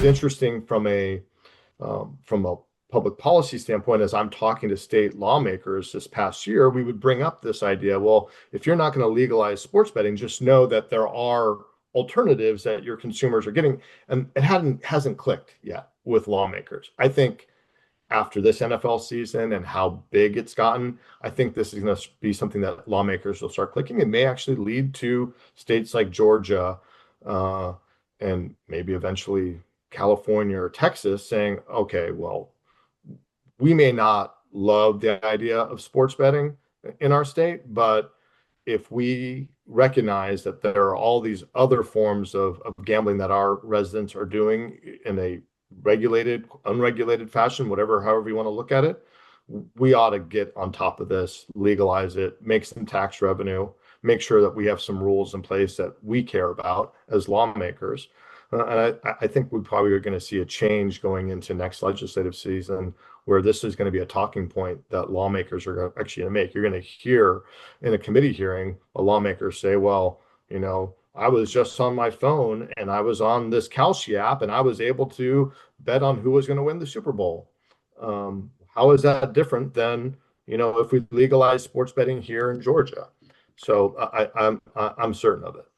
it's interesting from a public policy standpoint. As I'm talking to state lawmakers this past year, we would bring up this idea. Well, if you're not going to legalize sports betting, just know that there are alternatives that your consumers are getting, and it hasn't clicked yet with lawmakers. I think after this NFL season and how big it's gotten, I think this is going to be something that lawmakers will start clicking and may actually lead to states like Georgia, uh, and maybe eventually California or Texas saying, okay, well, we may not love the idea of sports betting in our state, but if we recognize that there are all these other forms of gambling that our residents are doing in a regulated, unregulated fashion, whatever, however you want to look at it, we ought to get on top of this, legalize it, make some tax revenue, make sure that we have some rules in place that we care about as lawmakers. And I think we probably are going to see a change going into next legislative season where this is going to be a talking point that lawmakers are actually going to make. You're going to hear in a committee hearing a lawmaker say, well, I was just on my phone and I was on this Kalshi app and I was able to bet on who was going to win the Super Bowl. How is that different than, if we legalize sports betting here in Georgia? So I'm certain of it.